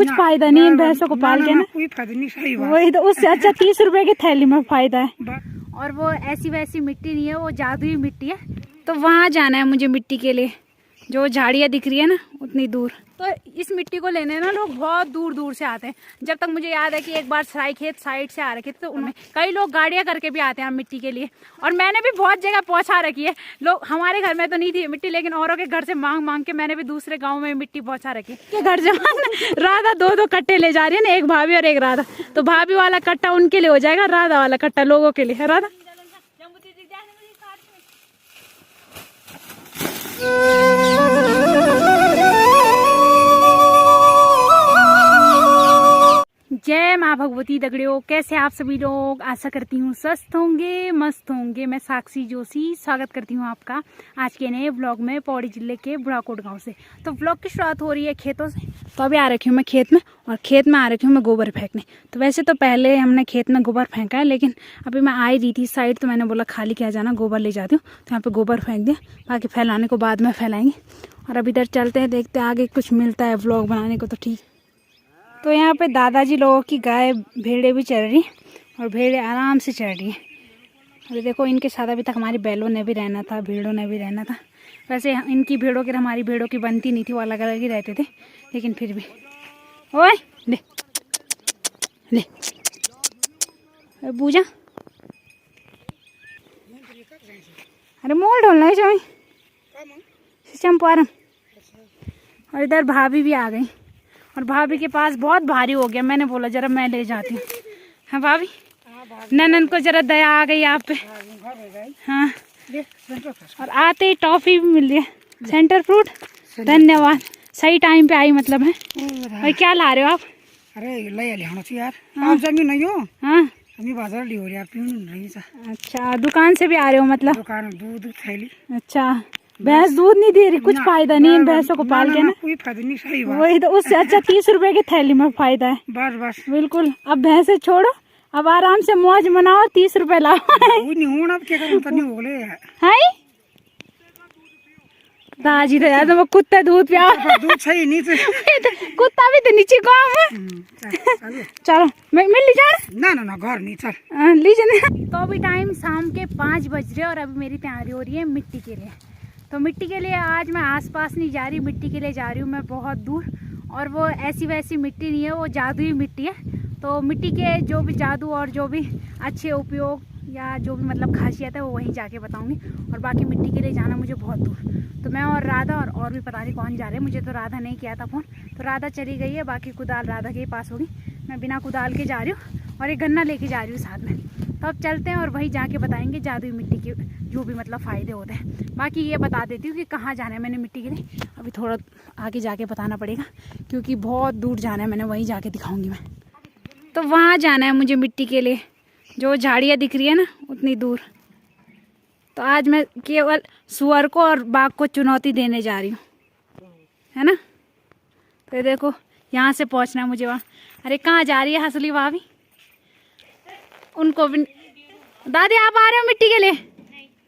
कुछ फायदा नहीं इन भैंसों को पाल के ना, कोई फायदा नहीं। सही बात, वही तो उससे अच्छा 30 रुपए की थैली में फायदा है। और वो ऐसी वैसी मिट्टी नहीं है, वो जादुई मिट्टी है। तो वहाँ जाना है मुझे मिट्टी के लिए, जो झाड़ियाँ दिख रही है ना उतनी दूर। तो इस मिट्टी को लेने ना लोग बहुत दूर दूर से आते हैं। जब तक मुझे याद है कि एक बार सराय खेत साइड से आ रखे थे, तो उनमें कई लोग गाड़ियाँ करके भी आते हैं मिट्टी के लिए। और मैंने भी बहुत जगह पहुँचा रखी है। लोग हमारे घर में तो नहीं थी मिट्टी, लेकिन औरों के घर से मांग मांग के मैंने भी दूसरे गाँव में मिट्टी पहुँचा रखी है। घर से राधा दो कट्टे ले जा रही है ना, एक भाभी और एक राधा। तो भाभी वाला कट्टा उनके लिए हो जाएगा, राधा वाला कट्टा लोगों के लिए है। राधा जय माँ भगवती दगड़ियों, कैसे आप सभी लोग। आशा करती हूँ स्वस्थ होंगे, मस्त होंगे। मैं साक्षी जोशी स्वागत करती हूँ आपका आज के नए ब्लॉग में, पौड़ी जिले के बुढ़ाकोट गांव से। तो ब्लॉग की शुरुआत हो रही है खेतों से। तो अभी आ रखी हूँ मैं खेत में, और खेत में आ रखी हूँ मैं गोबर फेंकने। तो वैसे तो पहले हमने खेत में गोबर फेंका है, लेकिन अभी मैं आ ही रही थी साइड, तो मैंने बोला खाली क्या जाना, गोबर ले जाती हूँ। तो यहाँ पर गोबर फेंक दिया, बाकी फैलाने को बाद में फैलाएंगे। और अभी इधर चलते हैं, देखते हैं आगे कुछ मिलता है ब्लॉग बनाने को तो ठीक। तो यहाँ पे दादाजी लोगों की गाय भेड़े भी चल रही, और भेड़े आराम से चल रही हैं। अभी देखो इनके साथ अभी तक हमारी बैलों ने भी रहना था, भेड़ों ने भी रहना था। वैसे इनकी भेड़ों की हमारी भेड़ों की बनती नहीं थी, वो अलग अलग ही रहते थे, लेकिन फिर भी। ओए ले ले पूजा, अरे मोल ढोलना है जो चंपारम। और इधर भाभी भी आ गई, और भाभी के पास बहुत भारी हो गया। मैंने बोला जरा मैं ले जाती हूँ। हाँ भाभी, ननन को जरा दया आ गई आप पे। हाँ, और आते ही टॉफी भी मिल रही है, सेंटर फ्रूट। धन्यवाद, सही टाइम पे आई मतलब है। भाई क्या ला रहे हो आप? अरे यार, आप जमीन नहीं हो। हाँ, हमें बाजार ली हो यार, नहीं था। अच्छा, दुकान से भी आ रहे हो मतलब? दुकान दूध थैली। अच्छा, भैंस दूध नहीं दे रही, कुछ फायदा नहीं इन भैंसों को पाल के ना, कोई फायदा नहीं। सही बात, वही तो उससे अच्छा 30 रुपए की थैली में फायदा है। बस बस बिल्कुल। अब भैंसे छोड़ो, अब आराम से मौज मनाओ, 30 रुपए लाओ। अब क्या करूं, तो नहीं हो गए हाय दाजी तो यार, वो कुत्ता दूध पिया, दूध सही नहीं तो कुत्ता भी तो नीचे गाँव है। चलो मैं मिल ली जा ना घर नहीं, चल लीजिए। तो अभी टाइम शाम के 5 बज रहे, और अभी मेरी तैयारी हो रही है मिट्टी के लिए। तो मिट्टी के लिए आज मैं आसपास नहीं जा रही, मिट्टी के लिए जा रही हूँ मैं बहुत दूर। और वो ऐसी वैसी मिट्टी नहीं है, वो जादुई मिट्टी है। तो मिट्टी के जो भी जादू और जो भी अच्छे उपयोग या जो भी मतलब खासियत है, वो वहीं जाके बताऊंगी। और बाकी मिट्टी के लिए जाना मुझे बहुत दूर। तो मैं और राधा और भी पता नहीं कौन जा रहे हैं, मुझे तो राधा नहीं किया था फ़ोन। तो राधा चली गई है, बाकी कुदाल राधा के पास होगी। मैं बिना कुदाल के जा रही हूँ, और एक गन्ना लेके जा रही हूँ साथ में। तो अब चलते हैं और वहीं जाके बताएंगे जादुई मिट्टी के जो भी मतलब फ़ायदे होते हैं। बाकी ये बता देती हूँ कि कहाँ जाना है मैंने मिट्टी के लिए। अभी थोड़ा आगे जाके बताना पड़ेगा, क्योंकि बहुत दूर जाना है मैंने, वहीं जाके दिखाऊंगी मैं। तो वहाँ जाना है मुझे मिट्टी के लिए, जो झाड़ियाँ दिख रही है ना उतनी दूर। तो आज मैं केवल सुअर को और बाघ को चुनौती देने जा रही हूँ, है ना। तो ये देखो यहाँ से पहुँचना है मुझे वहाँ। अरे कहाँ जा रही है हंसली भाभी? उनको भी दादी आप आ रहे हो मिट्टी के लिए?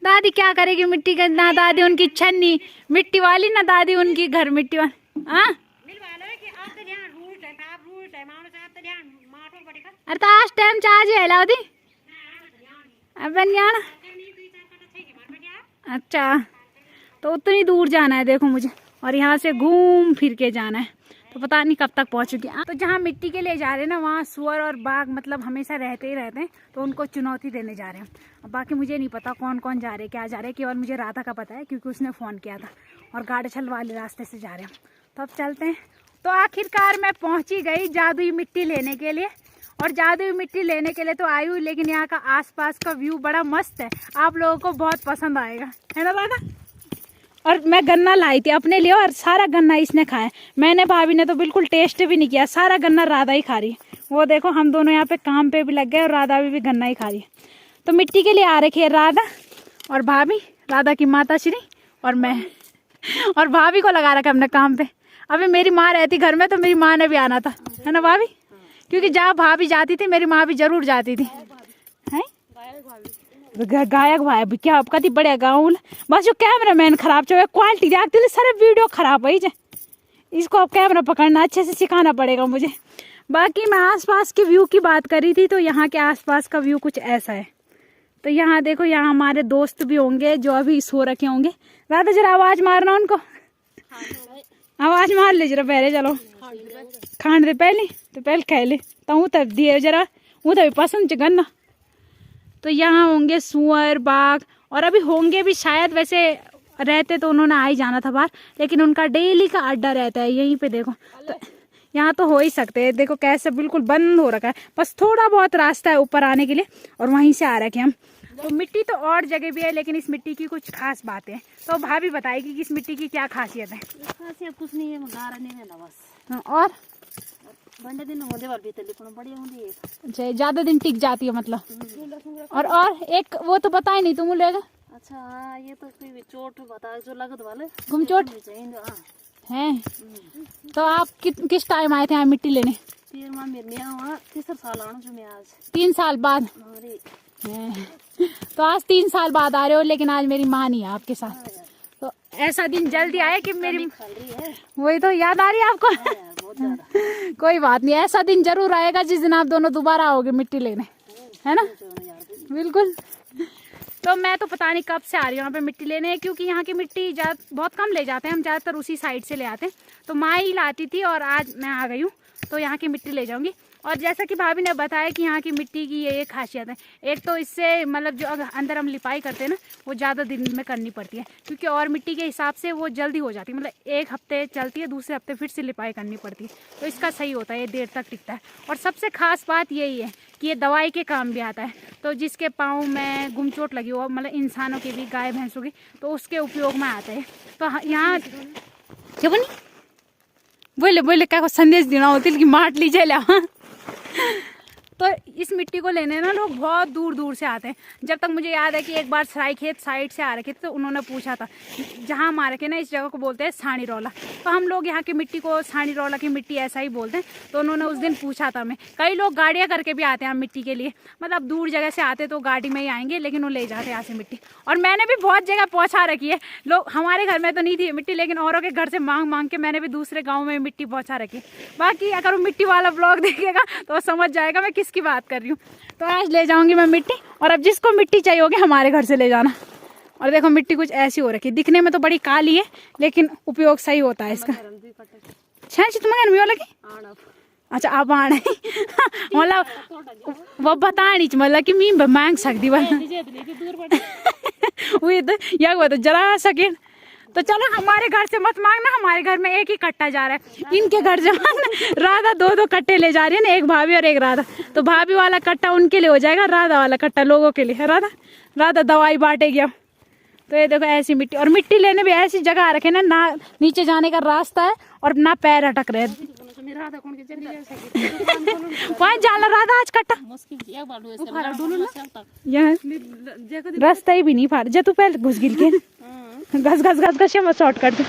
दादी क्या करेगी मिट्टी का, ना दादी उनकी छन्नी मिट्टी वाली, ना दादी उनकी घर मिट्टी वाली। हाँ अरे तो आज टाइम चार्ज है लाओ दी। अब अच्छा, तो उतनी दूर जाना है देखो मुझे, और यहाँ से घूम फिर के जाना है। तो पता नहीं कब तक पहुँचूंगी। तो जहाँ मिट्टी के लिए जा रहे हैं ना, वहाँ सुअर और बाघ मतलब हमेशा रहते ही रहते हैं। तो उनको चुनौती देने जा रहे हैं। अब बाकी मुझे नहीं पता कौन कौन जा रहे हैं, क्या जा रहे हैं। केवल मुझे राधा का पता है, क्योंकि उसने फ़ोन किया था। और गाड़छल वाले रास्ते से जा रहे हैं। तो अब चलते हैं। तो आखिरकार मैं पहुँची गई जादुई मिट्टी लेने के लिए। और जादुई मिट्टी लेने के लिए तो आई हूँ, लेकिन यहाँ का आसपास का व्यू बड़ा मस्त है, आप लोगों को बहुत पसंद आएगा, है ना राधा। और मैं गन्ना लाई थी अपने लिए, और सारा गन्ना इसने खाया। मैंने भाभी ने तो बिल्कुल टेस्ट भी नहीं किया, सारा गन्ना राधा ही खा रही है। वो देखो हम दोनों यहाँ पे काम पे भी लग गए, और राधा भी गन्ना ही खा रही है। तो मिट्टी के लिए आ रखी है राधा और भाभी, राधा की माता श्री और मैं। और भाभी को लगा रखा हमने काम पे। अभी मेरी माँ रहती घर में, तो मेरी माँ ने भी आना था, है ना भाभी, क्योंकि जहाँ भाभी जाती थी मेरी माँ भी जरूर जाती थी। हैं गायक भाई क्या कति बढ़िया गाँव। बस जो कैमरा मैन खराब चो क्वालिटी देखते सारे वीडियो खराब है जे इसको अब कैमरा पकड़ना अच्छे से सिखाना पड़ेगा मुझे। बाकी मैं आसपास के व्यू की बात करी थी, तो यहाँ के आसपास का व्यू कुछ ऐसा है। तो यहाँ देखो, यहाँ हमारे दोस्त भी होंगे जो अभी सो रखे होंगे। राधा जरा आवाज मारना उनको, आवाज मार ले जरा पहले। चलो खान दे पहले, तो पहले खा ले तो तब दिए जरा, वो तभी पसंद गन्ना। तो यहाँ होंगे सुअर, बाघ, और अभी होंगे भी शायद। वैसे रहते तो उन्होंने आ ही जाना था बाहर, लेकिन उनका डेली का अड्डा रहता है यहीं पे। देखो तो यहाँ तो हो ही सकते हैं। देखो कैसे बिल्कुल बंद हो रखा है, बस थोड़ा बहुत रास्ता है ऊपर आने के लिए, और वहीं से आ रखे हम। तो मिट्टी तो और जगह भी है, लेकिन इस मिट्टी की कुछ खास बातें हैं। तो भाभी बताएगी कि इस मिट्टी की क्या खासियत है। खासियत कुछ नहीं है, गारा नहीं रहना बस। और बंडे दिन होने वाली है, लेकिन बढ़िया होती है। अच्छा, ज्यादा दिन टिक जाती है मतलब। और एक वो तो बताए नहीं तुम लेगा। अच्छा हाँ, ये तो कोई चोट बता जो लगत वाले गुमचोट है। तो आप किस टाइम आए थे यहाँ मिट्टी लेने? फिर मां मेरे वहाँ तीसरा साल आना जो मैं आज 3 साल बाद। तो आज 3 साल बाद आ रहे हो, लेकिन आज मेरी माँ नहीं है आपके साथ। तो ऐसा दिन जल्दी आया कि मेरी वही तो याद आ रही है आपको। बहुत ज्यादा। कोई बात नहीं, ऐसा दिन जरूर आएगा जिस दिन आप दोनों दोबारा आओगे मिट्टी लेने, है ना? बिल्कुल। तो मैं तो पता नहीं कब से आ रही हूँ यहाँ पे मिट्टी लेने, क्योंकि यहाँ की मिट्टी बहुत कम ले जाते हैं हम, ज़्यादातर उसी साइड से ले आते हैं। तो माँ ही लाती थी और आज मैं आ गई हूँ, तो यहाँ की मिट्टी ले जाऊँगी। और जैसा कि भाभी ने बताया कि यहाँ की मिट्टी की ये खासियत है, एक तो इससे मतलब जो अंदर हम लिपाई करते हैं ना, वो ज़्यादा दिन में करनी पड़ती है, क्योंकि और मिट्टी के हिसाब से वो जल्दी हो जाती है। मतलब 1 हफ्ते चलती है, दूसरे हफ्ते फिर से लिपाई करनी पड़ती है। तो इसका सही होता है, ये देर तक टिकता है। और सबसे खास बात यही है कि ये दवाई के काम भी आता है। तो जिसके पाँव में गुमचोट लगी हो, मतलब इंसानों की भी, गाय भैंसों की, तो उसके उपयोग में आता है। तो यहाँ क्या बनी बोले बोले क्या संदेश देना होती कि माट लीजिए ला। तो इस मिट्टी को लेने ना लोग बहुत दूर दूर से आते हैं। जब तक मुझे याद है कि एक बार सरायखेत साइड से आ रखे थे, तो उन्होंने पूछा था, जहाँ हम आ रखे ना इस जगह को बोलते हैं साणी रौला। तो हम लोग यहाँ की मिट्टी को साणी रौला की मिट्टी ऐसा ही बोलते हैं। तो उन्होंने उस दिन पूछा था हमें। कई लोग गाड़ियाँ करके भी आते हैं मिट्टी के लिए, मतलब दूर जगह से आते तो गाड़ी में ही आएंगे, लेकिन वो ले जाते हैं यहाँ से मिट्टी। और मैंने भी बहुत जगह पहुँचा रखी है। लोग हमारे घर में तो नहीं थी मिट्टी, लेकिन औरों के घर से मांग मांग के मैंने भी दूसरे गाँव में मिट्टी पहुँचा रखी है। बाकी अगर वो मिट्टी वाला ब्लॉग देखेगा तो वो समझ जाएगा मैं किसकी बात कर रही हूँ। तो आज ले जाऊंगी मैं मिट्टी, और अब जिसको मिट्टी चाहिए होगी हमारे घर से ले जाना। और देखो मिट्टी कुछ ऐसी हो रखी है, दिखने में तो बड़ी काली है, लेकिन उपयोग सही होता है इसका। तुम्हारे घर में लगी? अच्छा आप आने मतलब वो बतानी मतलब कि मी मांग सकती वही तो या तो जरा सेकेंड। तो चलो हमारे घर से मत मांगना, हमारे घर में एक ही कट्टा जा रहा है, इनके घर से मांगना। राधा 2 कट्टे ले जा रही है ना, एक भाभी और एक राधा। तो भाभी वाला कट्टा उनके लिए हो जाएगा, राधा वाला कट्टा लोगों के लिए है। राधा दवाई बांटेगी अब। तो ये देखो ऐसी मिट्टी, और मिट्टी लेने भी ऐसी जगह रखे ना नीचे जाने का रास्ता है और ना पैर अटक रहे। वहाँ जाला राधा आज कट्टा रास्ता ही भी नहीं फाड़ जा, तू पहले घुस गिल के घस घस घस घस मैं शॉर्ट कर दे।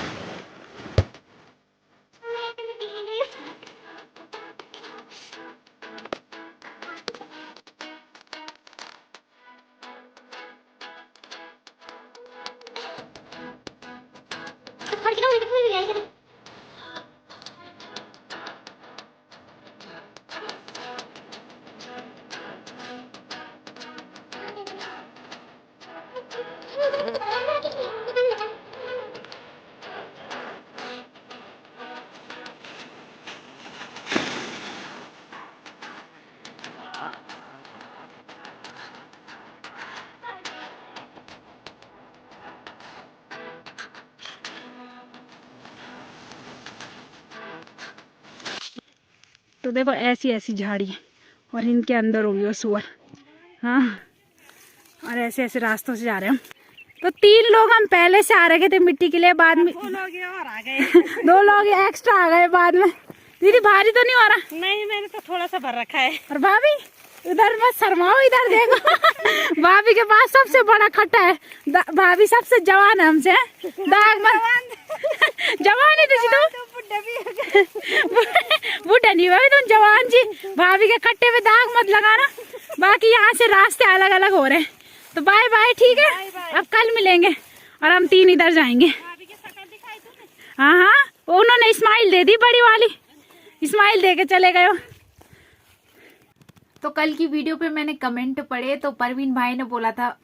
तो देखो ऐसी ऐसी झाड़ी है, और इनके अंदर होगी वो सुअर। हाँ, और ऐसे ऐसे रास्तों से जा रहे हैं हम। तो 3 लोग हम पहले से आ रहे थे मिट्टी के लिए, बाद में 2 लोग और आ गए। 2 लोग एक्स्ट्रा आ गए बाद में। दीदी भारी तो नहीं हो रहा? नहीं, मैंने तो थोड़ा सा भर रखा है। और भाभी इधर मत शर्माओ, इधर देखो। भाभी के पास सबसे बड़ा खट्टा है। भाभी सबसे जवान है हमसे, दाग मत जवान है तो बूढ़ा नहीं भाई, तुम जवान जी। भाभी के कट्टे में दाग मत लगाना। बाकी यहाँ से रास्ते अलग अलग हो रहे हैं। तो बाय बाय, ठीक है, अब कल मिलेंगे और हम 3 इधर जाएंगे। हाँ हाँ उन्होंने स्माइल दे दी, बड़ी वाली स्माइल दे के चले गए। तो कल की वीडियो पे मैंने कमेंट पढ़े, तो परवीन भाई ने बोला था,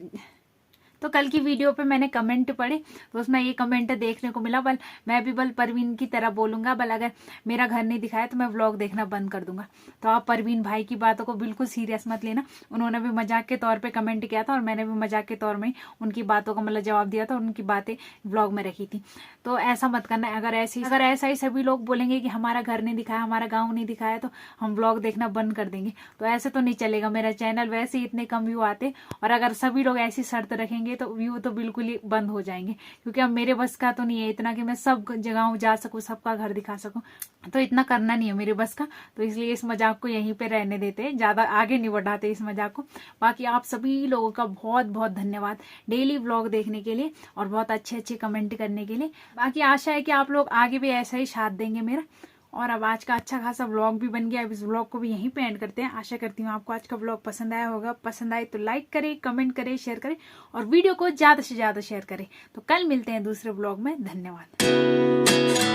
तो कल की वीडियो पे मैंने कमेंट पढ़े तो उसमें ये कमेंट देखने को मिला, बल मैं भी बल परवीन की तरह बोलूंगा, बल अगर मेरा घर नहीं दिखाया तो मैं व्लॉग देखना बंद कर दूंगा। तो आप परवीन भाई की बातों को बिल्कुल सीरियस मत लेना, उन्होंने भी मजाक के तौर पे कमेंट किया था और मैंने भी मजाक के तौर में उनकी बातों का मतलब जवाब दिया था, उनकी बातें व्लॉग में रखी थी। तो ऐसा मत करना। अगर ऐसा ही सभी लोग बोलेंगे कि हमारा घर नहीं दिखाया, हमारा गाँव नहीं दिखाया, तो हम व्लॉग देखना बंद कर देंगे, तो ऐसे तो नहीं चलेगा। मेरा चैनल वैसे ही इतने कम व्यू आते, और अगर सभी लोग ऐसी शर्त रखेंगे तो व्यू तो बिल्कुल ही बंद हो जाएंगे, क्योंकि अब मेरे बस का तो नहीं है इतना कि मैं सब जगहों जा सकूं, सबका घर दिखा सकूं, तो इतना करना नहीं है मेरे बस का। तो इसलिए इस मजाक को यहीं पे रहने देते हैं, ज्यादा आगे नहीं बढ़ाते इस मजाक को। बाकी आप सभी लोगों का बहुत बहुत धन्यवाद डेली व्लॉग देखने के लिए और बहुत अच्छे अच्छे कमेंट करने के लिए। बाकी आशा है कि आप लोग आगे भी ऐसा ही साथ देंगे मेरा। और अब आज का अच्छा खासा व्लॉग भी बन गया। अब इस व्लॉग को भी यहीं पे एंड करते हैं। आशा करती हूँ आपको आज का व्लॉग पसंद आया होगा। पसंद आए तो लाइक करें, कमेंट करें, शेयर करें और वीडियो को ज्यादा से ज्यादा शेयर करें। तो कल मिलते हैं दूसरे व्लॉग में। धन्यवाद।